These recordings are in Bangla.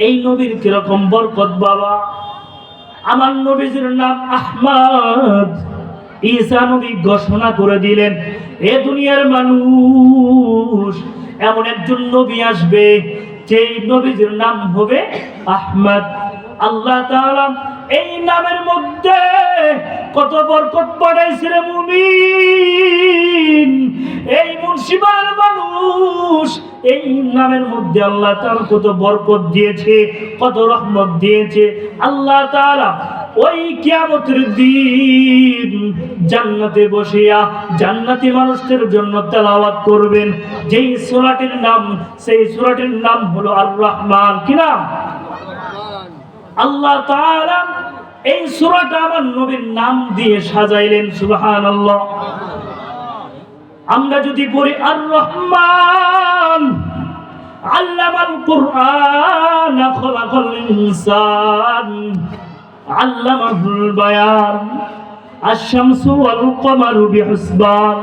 এই নবীর কিরকম বরকত বাবা। আমার নবীজির নাম আহমদ। ঈসা নবী ঘোষণা করে দিলেন, এ দুনিয়ার মানুষ, এমন একজন নবী আসবে যে নবীজির নাম হবে আহমদ। আল্লাহ তাআলা এই নামের মধ্যে কত বরকত পাঠাইছে রে মুমিন। এই মুন্সিপাল মানুষ, এই নামের মধ্যে আল্লাহ তাআলা কত বরকত দিয়েছে, কত রহমত দিয়েছে। আল্লাহ তাআলা ওই কিয়ামতের দিন জান্নাতে বসিয়া জান্নাতি মানুষদের জন্য তেলাওয়াত করবেন যেই সূরাটির নাম, সেই সূরাটির নাম হলো আর রহমান। কি নাম? আল্লাহ তাআলা এই সূরাটা আমার নবীর নাম দিয়ে সাজাইলেন। সুবহানাল্লাহ। আমরা যদি পড়ি আর রহমান আল্লামাল কুরআন খালাকাল ইনসান আল্লামাহুল বায়ান আশ-শামসু ওয়াল কমারু বিহুসবান।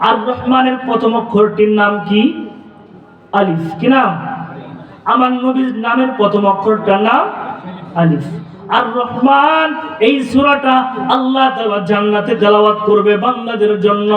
আর রহমানের প্রথম অক্ষরটির নাম কি? আলিফ। কি নাম? আমার নবীর নামের প্রথম অক্ষরটার নাম আলিফ। আর রহমান এই সূরাটা আল্লাহ তাআলা জান্নাতে তেলাওয়াত করবে বান্দাদের জন্য।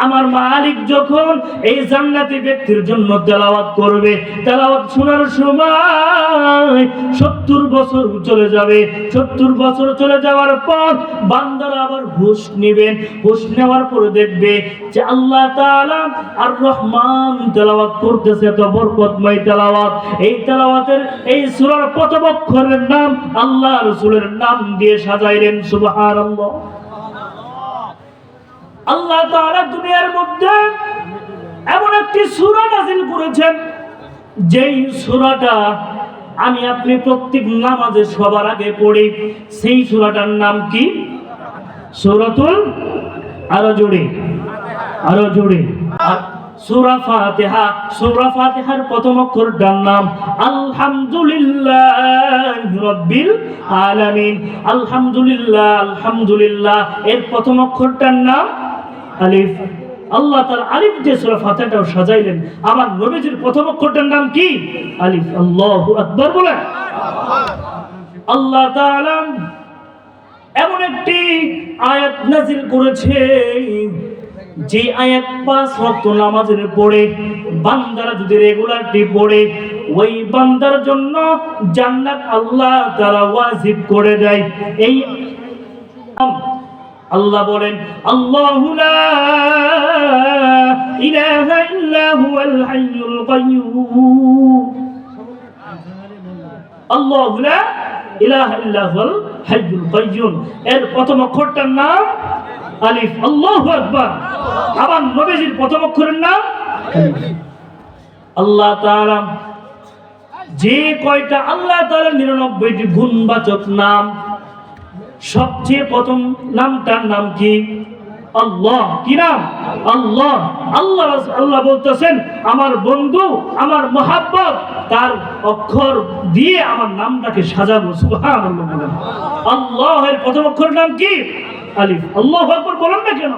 আমার মালিক যখন এই জান্নাতি ব্যক্তির জন্য তেলাওয়াত করবে, তেলাওয়াত শোনার সময় 70 বছর চলে যাবে। 70 বছর চলে যাওয়ার পর বান্দারা আবার হুঁশ নেবেন। হুঁশ নেওয়ার পরে দেখবে যে আল্লাহ তাআলা আর রহমান তেলাওয়াত করতেছে, এত বরকতময় তেলাওয়াত। এই তেলাওয়াতের এই সূরার প্রথম অক্ষরের নাম আল্লাহ রাসূলের নাম দিয়ে সাজাইলেন। সুবহানাল্লাহ। আল্লাহ তাআলা দুনিয়ার মধ্যে এমন একটি সূরা নাযিল করেছেন যেই সূরাটা আমি আপনি প্রত্যেক নামাজে সবার আগে পড়ি। সেই সূরাটার নাম কি? সূরাতুল, আরো জোরে সূরা ফাতিহা। সূরা ফাতিহার প্রথম অক্ষরটার নাম আলহামদুলিল্লাহি রাব্বিল আলামিন। আলহামদুলিল্লাহ, আলহামদুলিল্লাহ এর প্রথম অক্ষরটার নাম আলিফ। আল্লাহ তাআলা আলিফ দিয়ে সূরা ফাতিহাটাও সাজাইলেন। আমার নবীজির প্রথম অক্ষরটার নাম কি? আলিফ। আল্লাহু আকবার বলেন। আল্লাহ তাআলা এমন একটি আয়াত নাযিল করেছে যে আয়াত 5 ওয়াক্ত নামাজের পড়ে বান্দারা যদি রেগুলারলি পড়ে, ওই বান্দার জন্য জান্নাত আল্লাহ তাআলা ওয়াজিব করে দেয়। এই আল্লাহ বলেন, আল্লাহু লা ইলাহা ইল্লা হুয়াল হাইয়ুল কাইয়্যুম। আল্লাহু লা ইলাহা ইল্লা হুয়াল হাইয়ুল কাইয়্যুম এর প্রথম অক্ষরটার নাম আলিফ। আল্লাহু আকবার। আমার নবীজির প্রথম অক্ষরের নাম আলিফ। আল্লাহ তাআলা যে কয়টা আল্লাহ তাআলার 99টি গুণবাচক নাম, সবচেয়ে প্রথম নামটার নাম কি? আল্লাহ। কি নাম? আল্লাহ। আল্লাহ বলতেছেন আমার বন্ধু, আমার মহাব্বত, তার অক্ষর দিয়ে আমার নামটাকে সাজাবো। সুবহানাল্লাহ। আল্লাহের প্রথম অক্ষরের নাম কি? আলিফ। আল্লাহু আকবার বলেন না কেন?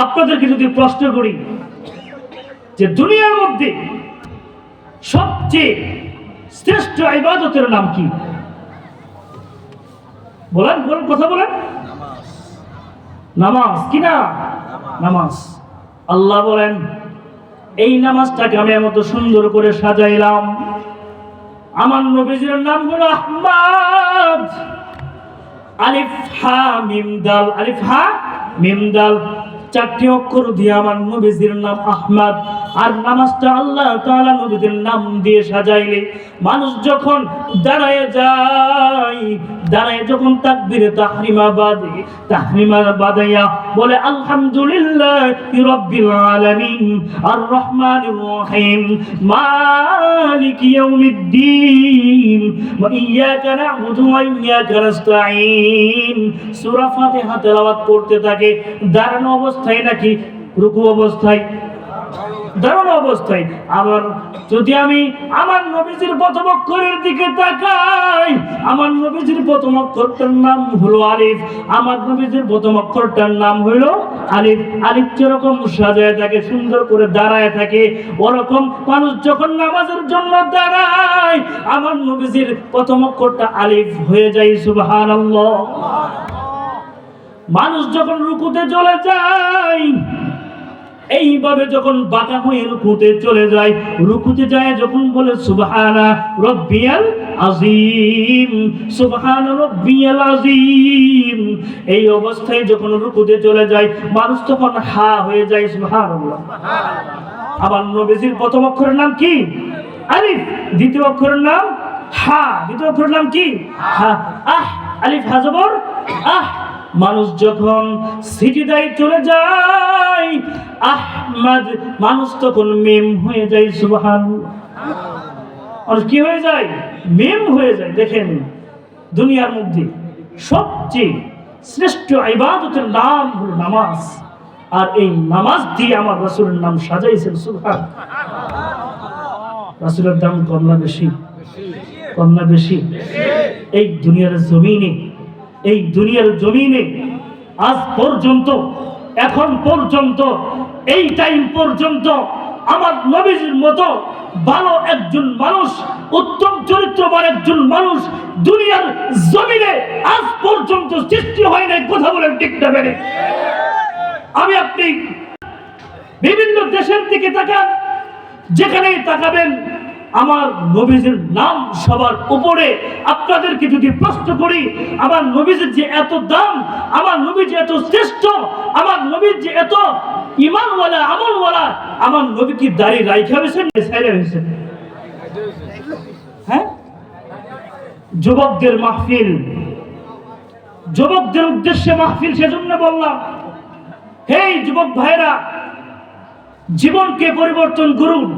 আপনাদেরকে যদি প্রশ্ন করি যে দুনিয়ার মধ্যে সবচেয়ে শ্রেষ্ঠ ইবাদতের নাম কি? বলেন, কথা বলেন। নামাজ। কি না? নামাজ। আল্লাহ বলেন এই নামাজটাকে আমি এত সুন্দর করে সাজাইলাম। আমার নবীজির নাম হলো আহমদ। আলিফ হা মিম দাল। আলিফ হা মিম দাল 4টি অক্ষর দিয়ে আমার নবীজির নাম আহমদ। আর নামাজটা আল্লাহ তাআলা নবীজির নাম দিয়ে সাজাইলে মানুষ যখন দাঁড়ায় যায়, দাঁড়ায় যখন তাকবীরে তাহরিমা বাদাইয়া বলে আলহামদুলিল্লাহি রাব্বিল আলামিন আর রহমানির রহিম মালিকি ইয়াউমিদ্দিন ওয়া ইয়্যাকা না'বুদু ওয়া ইয়্যাকা নাস্তাঈন সূরা ফাতিহা তেলাওয়াত করতে থাকে। দাঁড়ানো অবস্থায় নাকি রুকু অবস্থায়? দাঁড়ানো অবস্থায়। আবার যদি আমি আমার নবীজির প্রথম অক্ষরের দিকে তাকাই, আমার নবীজির প্রথম অক্ষরটার নাম হলো আলিফ। আমার নবীজির প্রথম অক্ষরটার নাম হলো আলিফ। আলিফ যেরকম সাজায় থাকে, সুন্দর করে দাঁড়ায় থাকে, ওরকম মানুষ যখন নামাজের জন্য দাঁড়ায়, আমার নবীজির প্রথম অক্ষরটা আলিফ হয়ে যায়। সুবহানাল্লাহ। মানুষ যখন রুকুতে চলে যায়, এইভাবে যখন বাঁকা হয়ে রুকুতে চলে যায়, রুকুতে যায় যখন বলে সুবহানা রাব্বিয়াল আযীম, সুবহানা রাব্বিয়াল আযীম, এই অবস্থায় যখন রুকুতে চলে যায় মানুষ তখন হা হয়ে যায়। সুবহানাল্লাহ। আবার নবীজির প্রথম অক্ষরের নাম কি? আলিফ। দ্বিতীয় অক্ষরের নাম হা। দ্বিতীয় অক্ষরের নাম কি? হা। আহ, আলিফ হা জবর আহ। মানুষ যখন সিজদায় চলে যায়, আহমদ, মানুষ তখন মিম হয়ে যায়। সুবহানাল্লাহ। আর কি হয়ে যায়? মিম হয়ে যায়। দেখেন, দুনিয়ার মধ্যে সবচেয়ে শ্রেষ্ঠ ইবাদতের নাম হলো নামাজ, আর এই নামাজ দিয়ে আমার রাসূলের নাম সাজাইছেন। সুবহানাল্লাহ। রাসূলের দাম কম না বেশি? কম না বেশি? এই দুনিয়ার জমিনে, এই দুনিয়ার জমিনে আজ পর্যন্ত, এখন পর্যন্ত, এই টাইম পর্যন্ত আমার নবীজির মতো ভালো একজন মানুষ, উত্তম চরিত্রবান একজন মানুষ দুনিয়ার জমিনে আজ পর্যন্ত সৃষ্টি হয় নাই। কথা বলেন ঠিক না বেড়ে? আমি আপনি বিভিন্ন দেশের দিকে তাকান, যেখানেই তাকাবেন আমার নবীজির নাম সবার উপরে। আপনাদেরকে যদি প্রশ্ন করি, আমার নবীজির যে এত দাম, আমার নবী যে এত শ্রেষ্ঠ, আমার নবীর যে এত ঈমানওয়ালা, আমলওয়ালা, আমার নবী কি দাড়ি রাইখা হয়েছেন না ছাইরা হয়েছেন? হ্যাঁ? যুবকদের মাহফিল, যুবকদের উদ্দেশ্যে মাহফিল, সেজন্য বললাম, হে যুবক ভাইরা, জীবনকে পরিবর্তন করুন।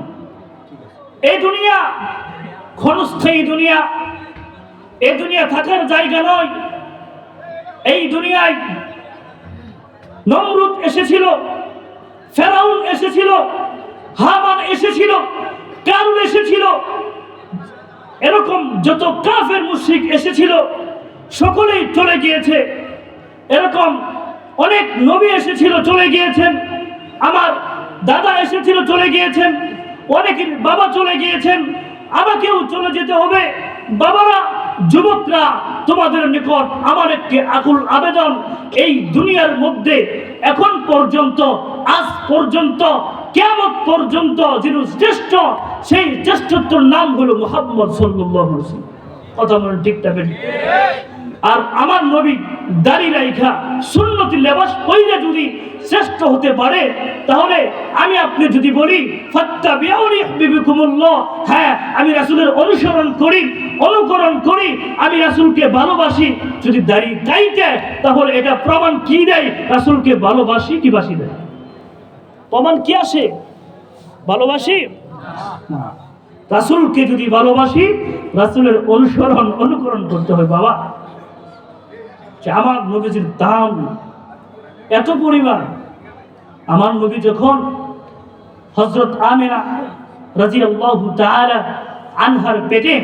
এই দুনিয়া ক্ষণস্থায়ী দুনিয়া, এই দুনিয়া থাকার জায়গা নয়। এই দুনিয়ায় নমরুদ এসেছিল, ফেরাউন এসেছিল, হামান এসেছিল, কারুন এসেছিল, এরকম যত কাফের মুশরিক এসেছিল সকলেই চলে গিয়েছে। এরকম অনেক নবী এসেছিল, চলে গিয়েছেন। আমার দাদা এসেছিল, চলে গিয়েছেন। অনেকের বাবা চলে গিয়েছেন, আমাকেও চলে যেতে হবে। বাবারা, যুবকরা, তোমাদের নিকট আমার একটি আকুল আবেদন, এই দুনিয়ার মধ্যে এখন পর্যন্ত, আজ পর্যন্ত, কিয়ামত পর্যন্ত যিনি শ্রেষ্ঠ, সেই শ্রেষ্ঠত্বর নাম হলো মুহাম্মদ সাল্লাল্লাহু আলাইহি ওয়াসাল্লাম। কথা বলেন ঠিক না বেঠিক? আর আমার নবী দাড়ি রাইখা সুন্নতি লেবাস পইরা যদি শ্রেষ্ঠ হতে পারে, তাহলে আমি আপনি যদি বলি ফাত্তাবিউনি ইউহিব্বুকুমুল্লাহ, হ্যাঁ আমি রাসূলের অনুসরণ করি, অনুকরণ করি, আমি রাসূলকে ভালোবাসি, যদি দাড়ি কাইটে, তাহলে এটা প্রমাণ কি দেয়? রাসূলকে ভালোবাসি কি বাসি দেয়? প্রমাণ কি আসে? ভালোবাসি না। রাসূলকে যদি ভালোবাসি, রাসূলের অনুসরণ, অনুকরণ করতে হয়। বাবা, যে আমার নবীজির দাম এত পরিমাণ। আমার নবী যখন হযরত আমিনা রাদিয়াল্লাহু তাআলা আনহার পেটে,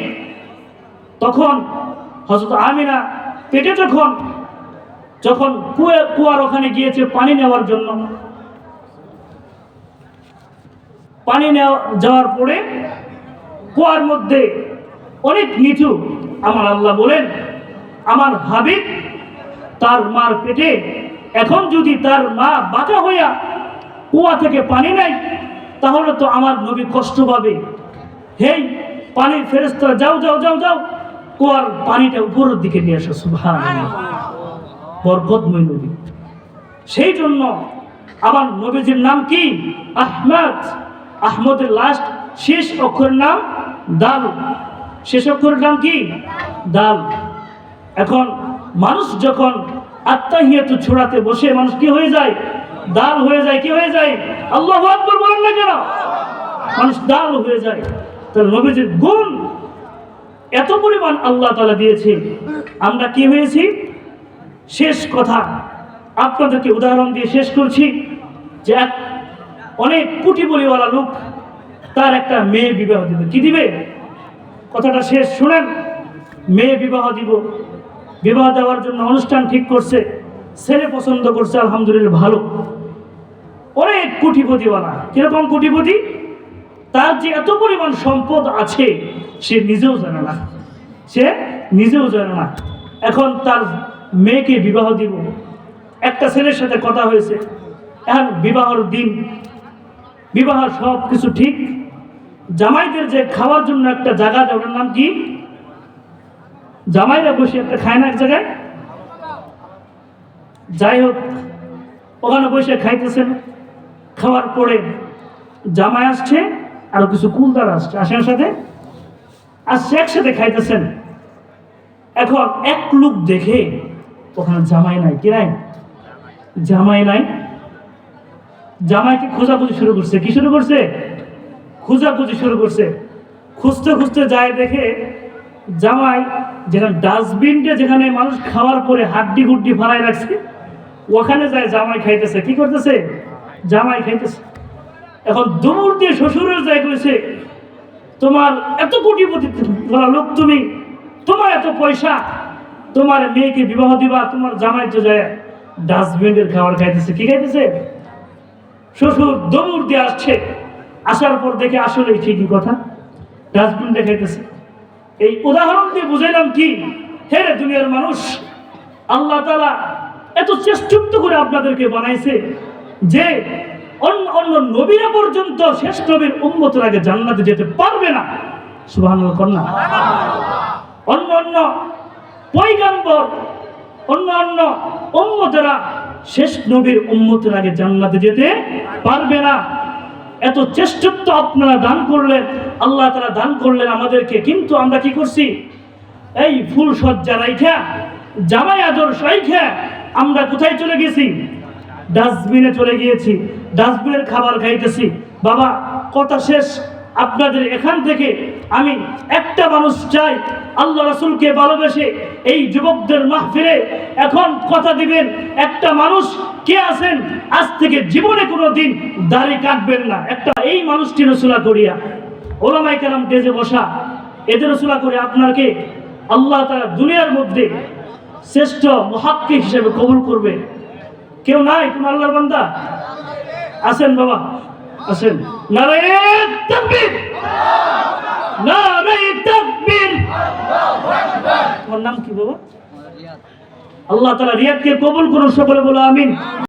তখন হযরত আমিনা পেটে যখন কুয়ার ওখানে গিয়েছে পানি নেওয়ার জন্য, পানি যাওয়ার পরে কুয়ার মধ্যে অনেক নিচু, আমার আল্লাহ বলেন, আমার হাবিব তার মার পেটে, এখন যদি তার মা বাঁকা হইয়া কুয়া থেকে পানি নেয়, তাহলে তো আমার নবী কষ্ট পাবে। হেই পানির ফেরেশতারা, যাও যাও যাও যাও, কুয়ার পানিটা উপরের দিকে নিয়ে আসো। সুবহানাল্লাহ, বরকতময় নবী। সেই জন্য আমার নবীজির নাম কি? আহমদ। আহমদের লাস্ট শেষ অক্ষরের নাম দাল। শেষ অক্ষরের নাম কি? দাল। এখন মানুষ যখন আত্তাহিয়াতু ছড়াতে বসে, মানুষ কি হয়ে যায়? দাল হয়ে যায়। কি হয়ে যায়? আল্লাহু আকবার বলেন না কেন? মানুষ দাল হয়ে যায়। তাহলে নবীজির গুণ এত পরিমাণ আল্লাহ তাআলা দিয়েছে, আমরা কি হয়েছি? শেষ কথা আপনাদেরকে উদাহরণ দিয়ে শেষ করছি, যে এক অনেক কোটিপতিওয়ালা লোক, তার একটা মেয়ে বিবাহ দিবে। কি দিবে? কথাটা শেষ শুনেন। মেয়ে বিবাহ দিব, বিবাহ দেওয়ার জন্য অনুষ্ঠান ঠিক করছে, ছেলে পছন্দ করছে, আলহামদুলিল্লাহ ভালো। অনেক কোটিপতিওয়ালা। কিরকম কোটিপতি? তার যে এত পরিমাণ সম্পদ আছে সে নিজেও জানে না, সে নিজেও জানে না। এখন তার মেয়েকে বিবাহ দিব, একটা ছেলের সাথে কথা হয়েছে, এখন বিবাহের দিন, বিবাহ সব কিছু ঠিক। জামাইদের যে খাওয়ার জন্য একটা জায়গা, ওটার নাম কি? জামাইরা বসে একটা খায় না এক জায়গায়, যাই হোক ওখানে বসে খাইতেছেন। খাওয়ার পরে জামাই আসছে, আরো কিছু কুলদার আসছে, আসের সাথে আসছে, একসাথে খাইতেছেন। এখন এক লোক দেখে ওখানে জামাই নাই। কি নাই? জামাই নাই। জামাইকে খোঁজাখুঁজি শুরু করছে। কি শুরু করছে? খোঁজাখুঁজি শুরু করছে। খুঁজতে খুঁজতে যায়, দেখে জামাই যেখানে ডাস্টবিনটা, যেখানে মানুষ খাওয়ার পরে হাড্ডি গুড্ডি ফালাই রাখছে, ওখানে যায় জামাই খাইতেছে। কি করতেছে? জামাই খাইতেছে। এখন দৌড় দিয়ে শ্বশুরের যায় কইছে, তোমার এত কোটিপতি লোক তুমি, তোমার এত পয়সা, তোমার মেয়েকে বিবাহ দিবা, তোমার জামাই তো যায় ডাস্টবিনের খাবার খাইতেছে। কি খাইতেছে? শ্বশুর দৌড় দিয়ে আসছে, আসার পর দেখে আসলে ঠিকই কথা, ডাস্টবিন দেখাইতেছে। এই উদাহরণ দিয়ে বুঝাইলাম কি, হে রে দুনিয়ার মানুষ, আল্লাহ তাআলা এত চেষ্টা করে আপনাদেরকে বানাইছে যে অন্য নবীরা পর্যন্ত শেষ নবীর উম্মতের আগে জান্নাতে যেতে পারবে না। সুবহানাল্লাহ কন্যা। অন্য পয়গম্বর, অন্য উম্মতেরা শেষ নবীর উম্মতের আগে জান্নাতে যেতে পারবে না। এত চেষ্টাত্ব আপনারা দান করলেন, আল্লাহ তাআলা দান করলেন আমাদেরকে, কিন্তু আমরা কি করছি? এই ফুল সজ্জা রাইখা, জামাই আদর্শ রাইখা আমরা কোথায় চলে গেছি? ডাস্টবিনে চলে গিয়েছি, ডাস্টবিনের খাবার খাইতেছি। বাবা কথা শেষ। আপনাদের এখান থেকে আমি একটা মানুষ চাই, আল্লাহ রাসূলকে ভালোবেসে এই যুবকদের মাহফিলে এখন কথা দিবেন, একটা মানুষ কে আছেন আজ থেকে জীবনে কোনো দিন দাড়ি কাটবেন না? একটা এই মানুষটি রসুলা করিয়া, ওলামায়ে কেরাম দেজে বসা, এদের রসুলা করে আপনাকে আল্লাহ তাআলা দুনিয়ার মধ্যে শ্রেষ্ঠ মুহাক্কিক হিসেবে কবুল করবে। কেউ নাই? কোন আল্লাহর বান্দা আছেন? বাবা আছেন? নারায়ে তাকবীর, নারায়ে তাকবীর। তোমার নাম কি বাবা? আল্লাহ তাআলা রিয়াদকে কবুল করুন, সকলে বলো আমিন।